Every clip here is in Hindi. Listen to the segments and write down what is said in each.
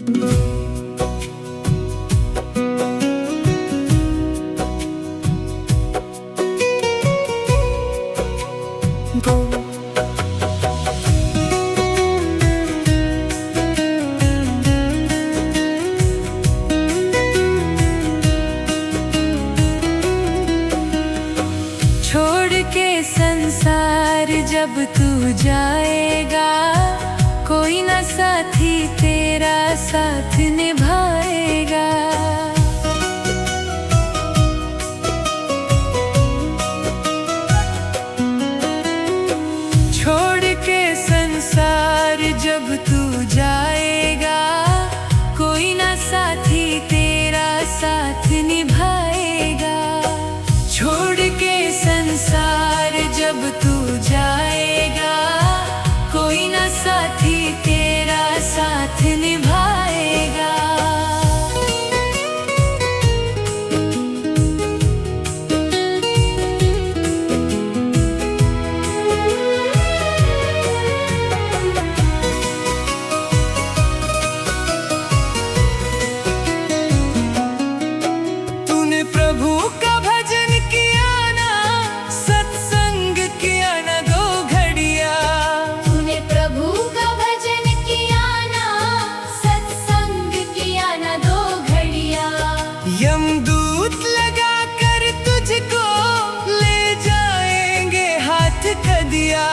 छोड़ के संसार जब तू जाएगा, कोई ना साथी तेरा साथ निभाएगा। छोड़ के संसार जब तू जाएगा, कोई ना साथी तेरा साथ निभाएगा। छोड़ के संसार जब तू जाएगा, कोई ना साथी तेरा साथ निभाएगा। तूने प्रभु का भजन किया ना, सत्संग किया ना दो घड़िया। तूने प्रभु का भजन किया ना, सत्संग किया ना दो घड़िया। यमदूत लगा कर तुझको ले जाएंगे हाथ कदिया।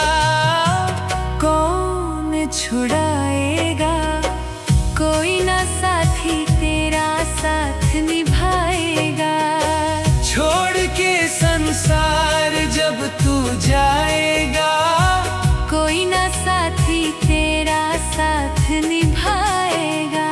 कौन छुड़ाएगा, कोई ना साथी तेरा साथ निभाएगा। छोड़ के संसार जब तू जाएगा, कोई ना साथी तेरा साथ निभाएगा।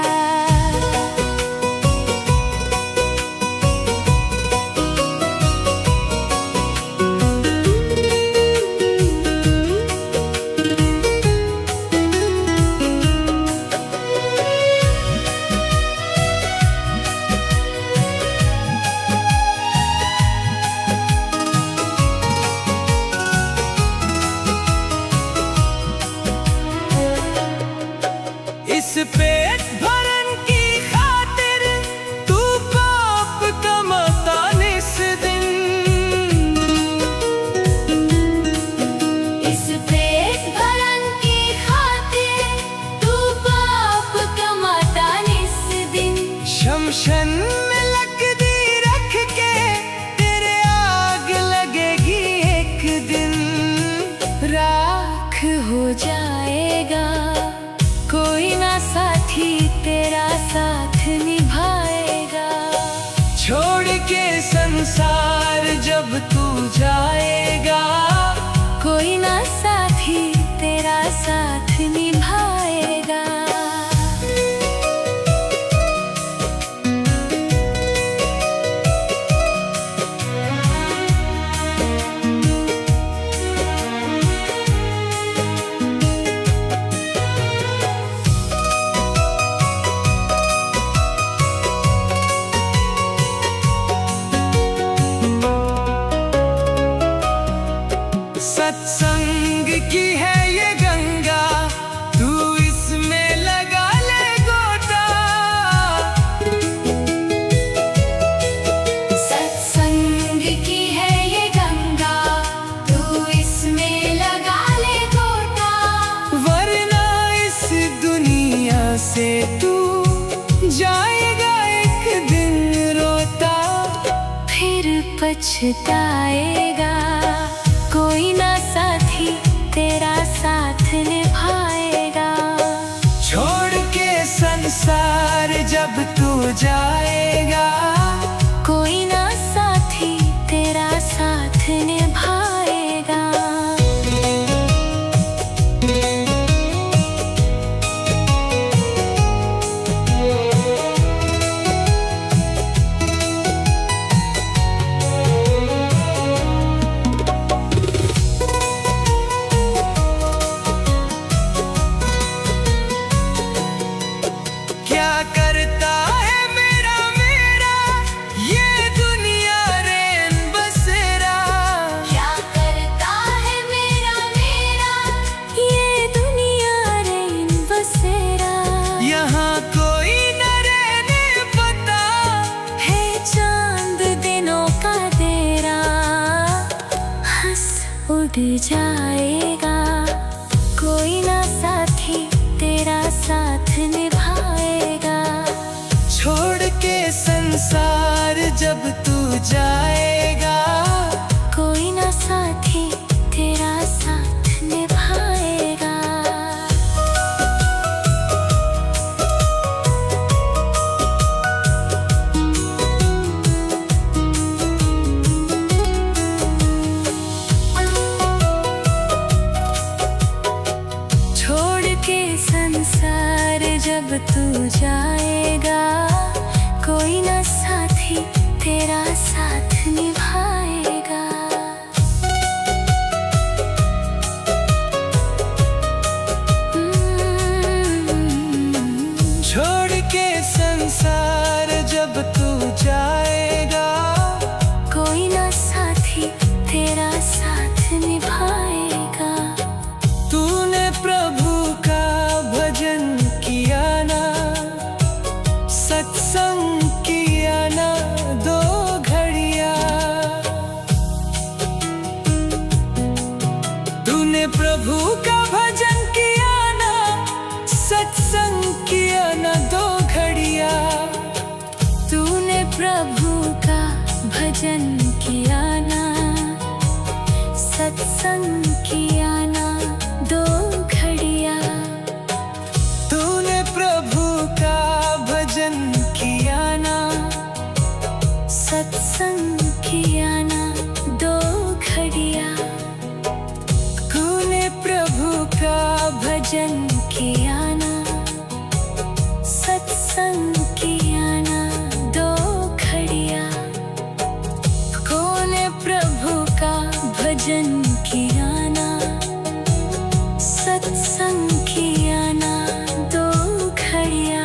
इस पेट भरन की खातिर तू पाप कमाता निस दिन। इस पेट भरन की खातिर तू पाप कमाता निस दिन। शमशन में लकड़ी रख के तेरे आग लगेगी एक दिन। राख हो जाएगा, कोई ना साथी तेरा साथ निभाएगा। छोड़ के संसार जब तू जाएगा, कोई ना साथी तेरा साथ निभाएगा। सत्संग की है ये गंगा, तू इसमें लगा ले गोता। सत्संग की है ये गंगा, तू इसमें लगा ले गोता। वरना इस दुनिया से तू जाएगा एक दिन रोता। फिर पछताएगा, कोई ना साथी तेरा साथ निभाएगा। छोड़ के संसार जब तू जाएगा, कोई ना साथी तेरा साथ निभाएगा। क्या करता है मेरा तू जाएगा, कोई न साथी तेरा साथ निभाएगा। छोड़ के संसार जब तू जाएगा, कोई न साथी तेरा साथ निभाएगा। तूने प्रभु का भजन किया ना, सत्संग किया ना 2 घड़िया। तूने प्रभु का भजन किया ना, सत्संग किया ना 2 घड़िया। तूने प्रभु का भजन किया ना, सत्संग किया ना 2 घड़िया। तूने प्रभु का भजन किया ना, सत्संग किया ना 2 घड़िया। तूने प्रभु का भजन किया ना, सत्संग किया ना 2 घड़िया। तूने प्रभु का भजन किया ना, सत्संग किया ना 2 घड़िया।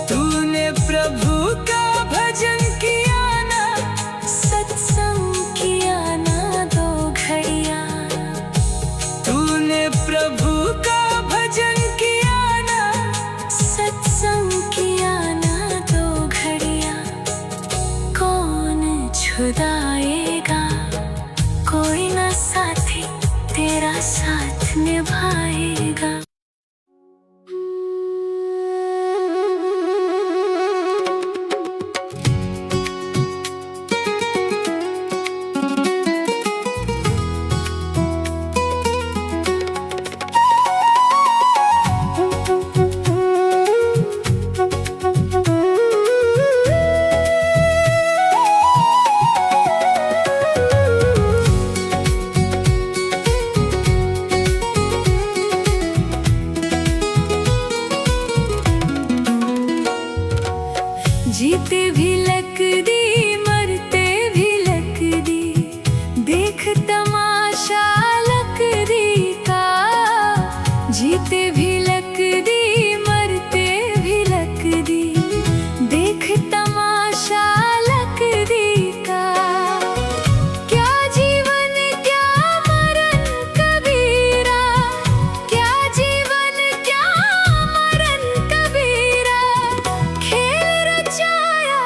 तूने प्रभु का भजन किया ना, सत्संग किया ना 2 घड़िया। तूने प्रभु का भजन किया ना, सत्संग किया ना 2 घड़िया। कौन छुड़ाएगा, कोई न साथी तेरा साथ निभाएगा। जीते भी लक दी, मरते भी लक दी, देख तमाशा लक दी का। जीते भी लक दी, मरते भी लक दी, देख तमाशा लक दी का। क्या जीवन क्या मरण कबीरा, क्या जीवन क्या मरण कबीरा। खेल रचाया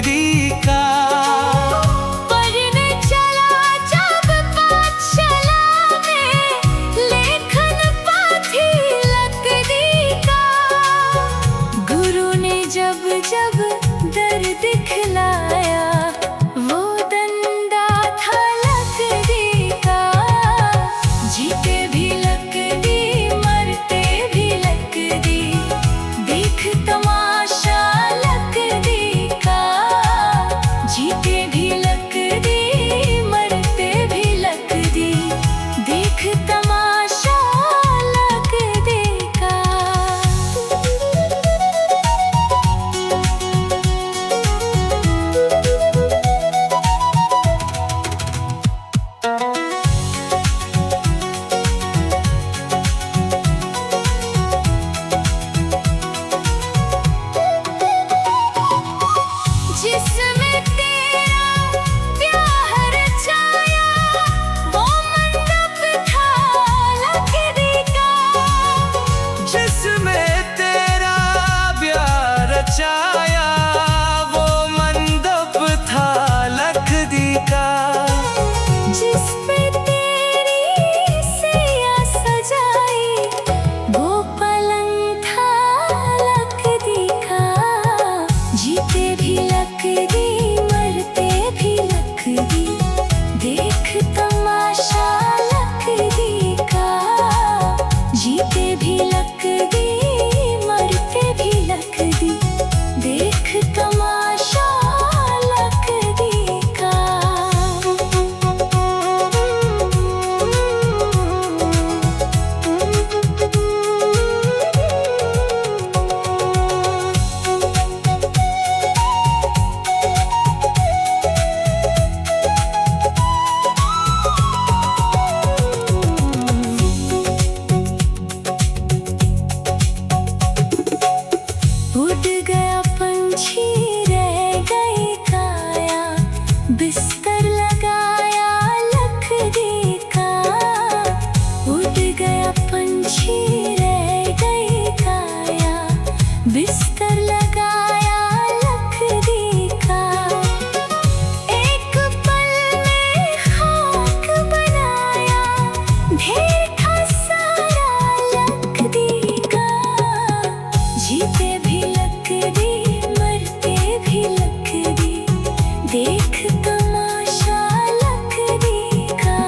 दी का। पढ़ने चला जब पाठशाला में, लेखन पाथी लकड़ी का। गुरु ने जब जब दर दिखलाया, वो डंडा था लकड़ी का। जीते भी लकड़ी, मरते भी लकड़ी, देख तमाशा लकड़ी का। जीते भी लकड़ी, मरते भी लकड़ी, देख तमाशा लकड़ी का। जिसमें तेरा ब्याह रचाया, वो मंडप था लकड़ी का। जिसमें तेरा प्यार रचाया, वो मंडप था लकड़ी का। जिस पे तेरी सैया सजाई, वो पलंग था लकड़ी का। जीते भी लकड़ी, मरते भी लकड़ी, देख तमाशा लकड़ी का। जीते भी लकड़ी, मरते भी लकड़ी, देख तमाशा लकड़ी का। उड़ गया पंछी, रह गई काया, बिस्तर लगाया लकड़ी का। उड़ गया पंछी, रह गई काया, बिस्तर लगाया लकड़ी का। एक पल में खाक बनाया, ढेर था सारा लकड़ी का। जीते भी लकड़ी, मरते भी लकड़ी, देख तमाशा लकड़ी का।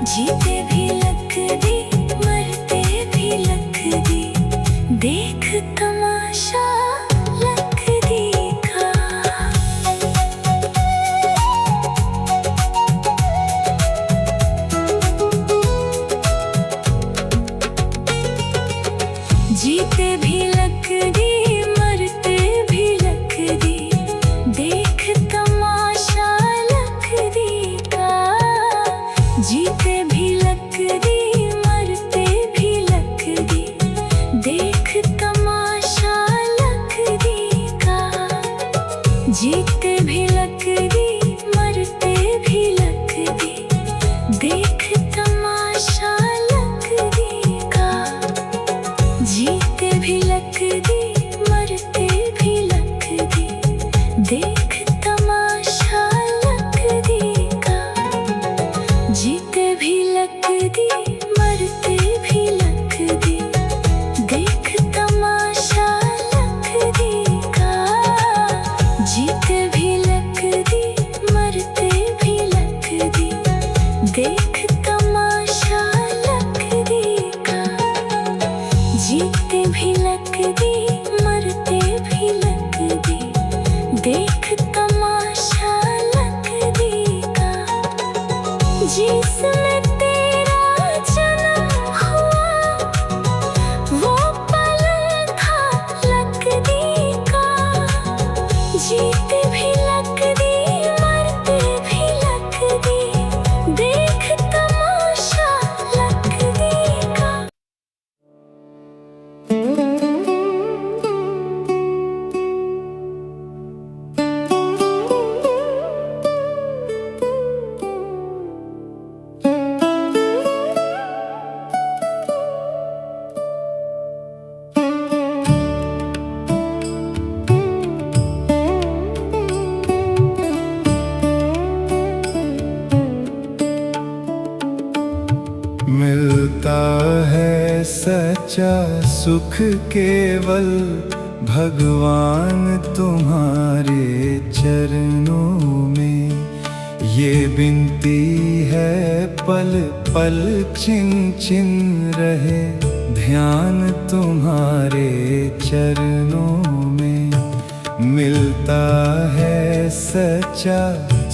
जीते भी लकड़ी, मरते भी लकड़ी, देख तमाशा लकड़ी का। जीते भी लकड़ी, मरते भी लकड़ी, देख तमाशा लकड़ी का। जीते भी लकड़ी, मरते भी लकड़ी, देख तमाशा लकड़ी का। जीते भी लकड़ी, मरते भी लकड़ी, देख तमाशा लकड़ी का। जीते भी लकड़ी, मरते भी लकड़ी, देख तमाशा लकड़ी का। जीते भी लकड़ी, मरते भी लकड़ी, देख तमाशा लकड़ी का। जीते भी लकड़ी, सच्चा सुख केवल भगवान तुम्हारे चरणों में। ये विनती है पल पल चिन चिन रहे ध्यान तुम्हारे चरणों में। मिलता है सच्चा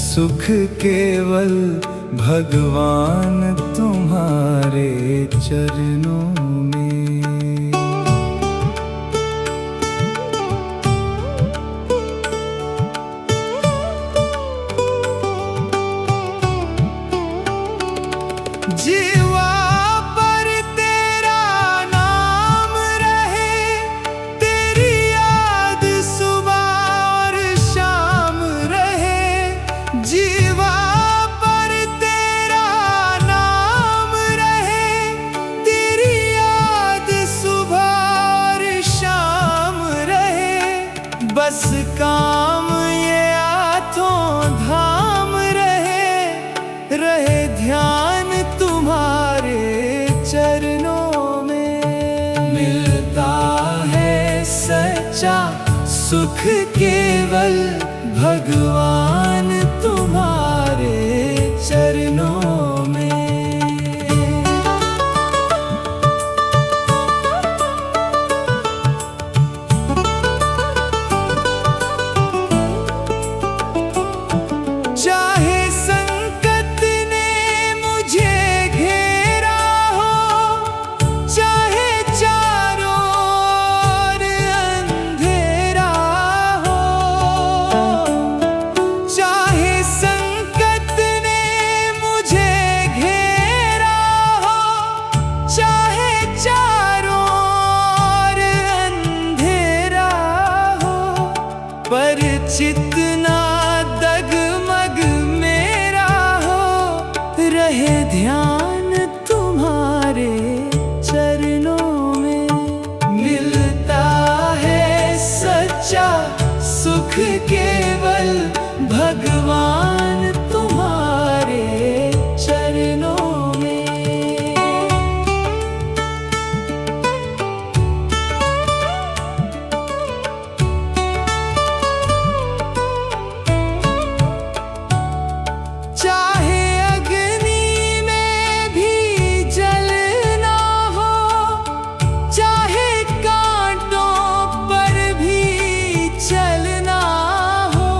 सुख केवल भगवान तुम्हारे चरणों में। जीवा पर तेरा नाम रहे, तेरी याद सुबह और शाम रहे। जीवा पर तेरा नाम रहे, तेरी याद सुबह और शाम रहे। बस काम ये आठों धाम रहे, रहे ध्यान तुम्हारे चरणों में। मिलता है सच्चा सुख केवल भगवान तुम्हारे चरणों में। चाहे संकट ने मुझे घेरा हो, चाहे चारों ओर अंधेरा हो। चाहे संकट ने मुझे घेरा हो, चाहे चारों ओर अंधेरा हो। पर चितना डगमग मेरा हो, रहे ध्यान तुम्हारे चरणों में। मिलता है सच्चा सुख केवल भगवान तुम्हारे चरणों में। चाहे अग्नि में भी जलना हो, चाहे कांटों पर भी चलना हो।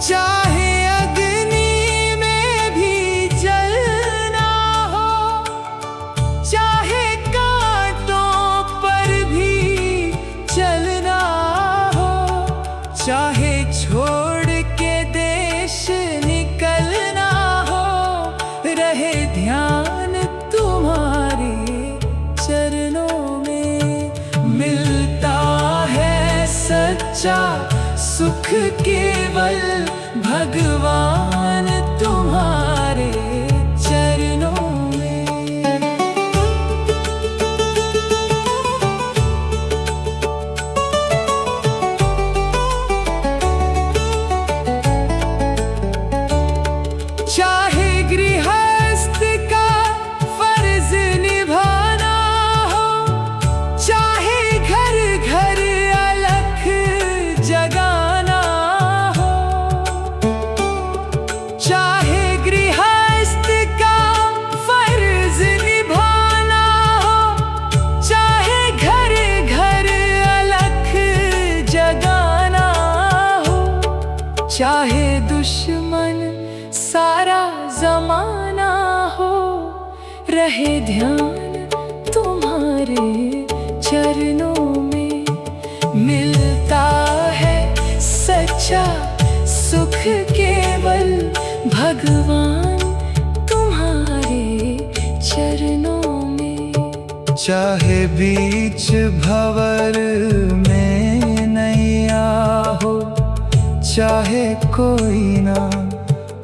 चाहे अग्नि में भी जलना हो, चाहे कांटों पर भी चलना हो। चाहे छोड़ के देश निकलना हो, रहे ध्यान तुम्हारे चरणों में। मिलता है सच्चा सुख केवल भगवान तुम्हारे चरणों में। चाहे गृहस्थ का फर्ज निभाना हो, चाहे घर घर अलख जगाना हो। चाहे गृहस्थ का फर्ज निभाना हो, चाहे घर घर अलख जगाना हो। चाहे दुश्मन सारा जमाना हो, रहे ध्यान तुम्हारे चरणों में। मिलता है सच्चा सुख केवल भगवान तुम्हारे चरणों में। चाहे बीच भंवर में नैया हो, चाहे कोई ना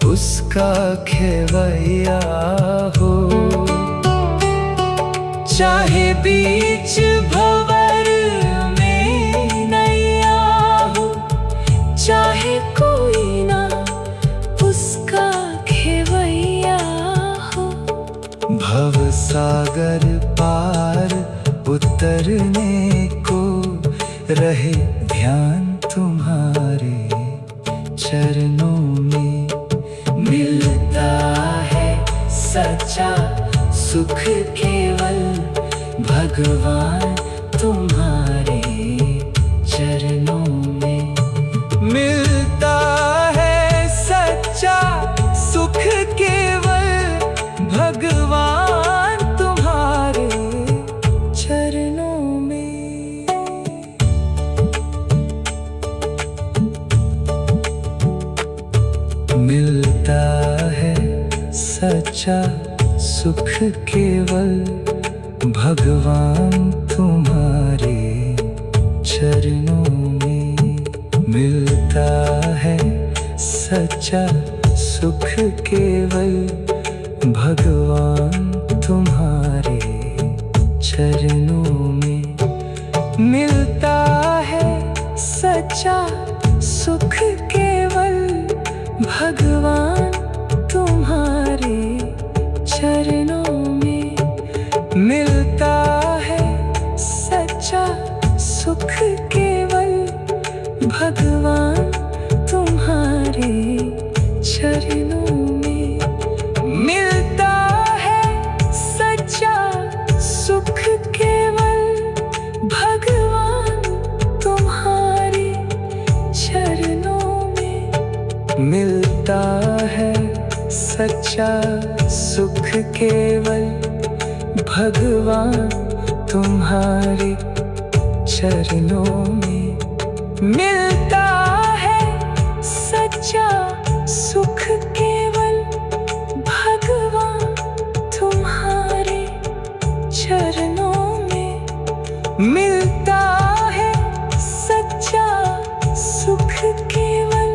उसका खेवैया हो। चाहे बीच भंवर में नैया हो, चाहे कोई ना उसका खेवैया हो। भव सागर पार उतरने को रहे ध्यान तुम्हारे चरणों में। मिलता है सच्चा सुख केवल भगवान तुम्हारे चरणों में। मिलता है सच्चा सुख केवल भगवान तुम्हारे चरणों में। मिलता है सच्चा सुख केवल भगवान तुम्हारे चरणों में। मिलता है सच्चा सुख केवल भगवान तुम्हारे चरणों में। मिलता है सच्चा सुख केवल भगवान तुम्हारे चरणों में। मिलता है सच्चा सुख केवल भगवान तुम्हारे चरणों में। मिलता है सच्चा सुख केवल भगवान तुम्हारे चरणों में। मिलता है सच्चा सुख केवल भगवान तुम्हारे चरणों में। मिलता है सच्चा सुख केवल भगवान तुम्हारे चरणों में। मिलता है सच्चा सुख केवल।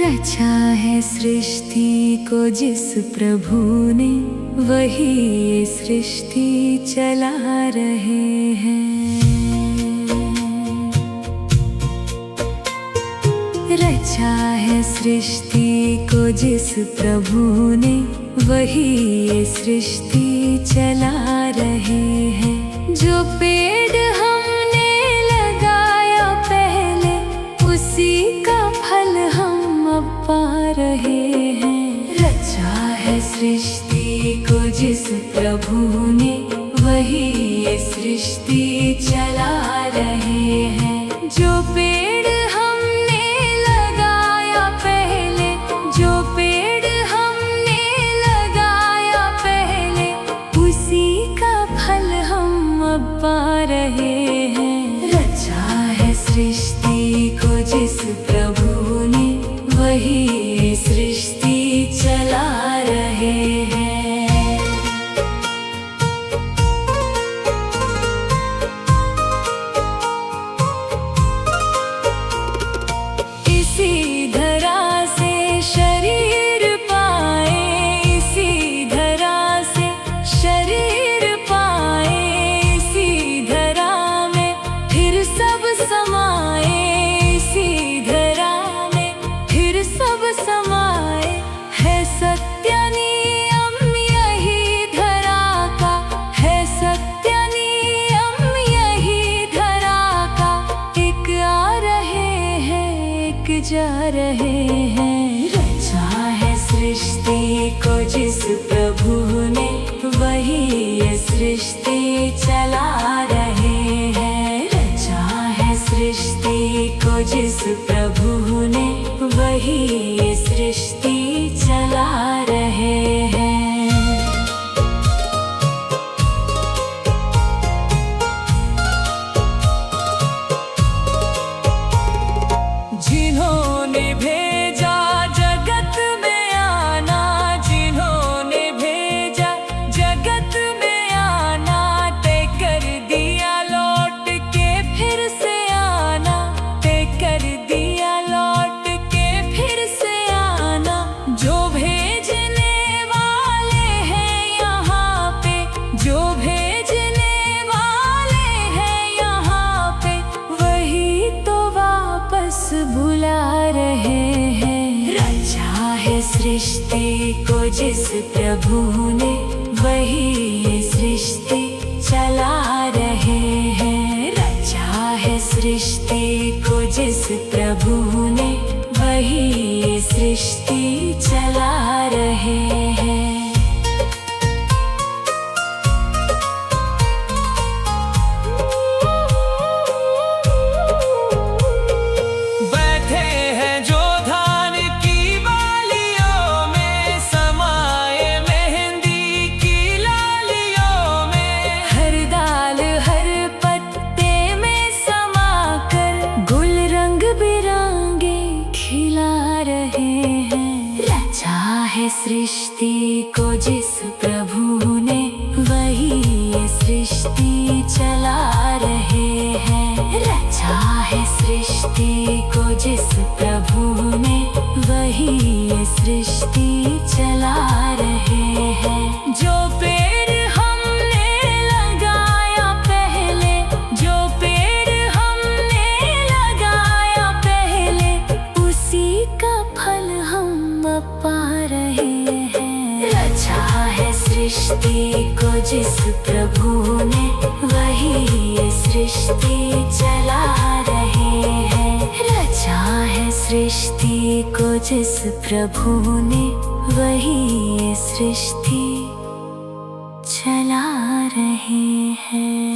रचा है सृष्टि को जिस प्रभु ने, वही ये सृष्टि चला रहे हैं। रचा है सृष्टि को जिस प्रभु ने, वही ये सृष्टि चला रहे हैं। जो पेड़ हमने लगाया पहले, उसी का फल हम अब पा रहे हैं। रचा है सृष्टि को जिस प्रभु ने, वही ये सृष्टि चला रहे हैं। जो पेड़ हमने लगाया पहले, जो पेड़ हमने लगाया पहले, उसी का फल हम अब पा रहे हैं। रचा है सृष्टि को जिस प्रभु ने, वही ये सृष्टि चला रहे हैं। इसी धरा से शरीर पाए, इसी धरा से शरीर पाए, इसी धरा में फिर सब समाए, इसी धरा में फिर सब समाए। है सत्य नियम यही धरा का, है सत्य नियम यही धरा का। एक आ रहे हैं, एक जा रहे हैं। रचा है सृष्टि को जिस प्रभु ने, वही ये सृष्टि चला रहे हैं। रचा है सृष्टि को जिस प्रभु ने, वही ये सृष्टि चला रहे हैं। जिन्होंने भेजा जगत में आना, जिन्होंने भेजा जगत में आना, तय कर दिया लौट के फिर है सृष्टि को जिस प्रभु ने, वही ये सृष्टि चला रहे हैं। रचा है सृष्टि को जिस प्रभु ने, वही ये सृष्टि चला रहे हैं। सृष्टि को जिस प्रभु ने, वही ये सृष्टि चला रहे हैं। रचा है सृष्टि को जिस प्रभु ने, वही ये सृष्टि चला रहे हैं। जो पेड़ हमने लगाया पहले, जो पेड़ हमने लगाया पहले, उसी का फल हम पा रहे हैं। रचा है सृष्टि को जिस प्रभु ने, वही ये सृष्टि चला रहे हैं। रचा है सृष्टि को जिस प्रभु ने, वही ये सृष्टि चला रहे हैं।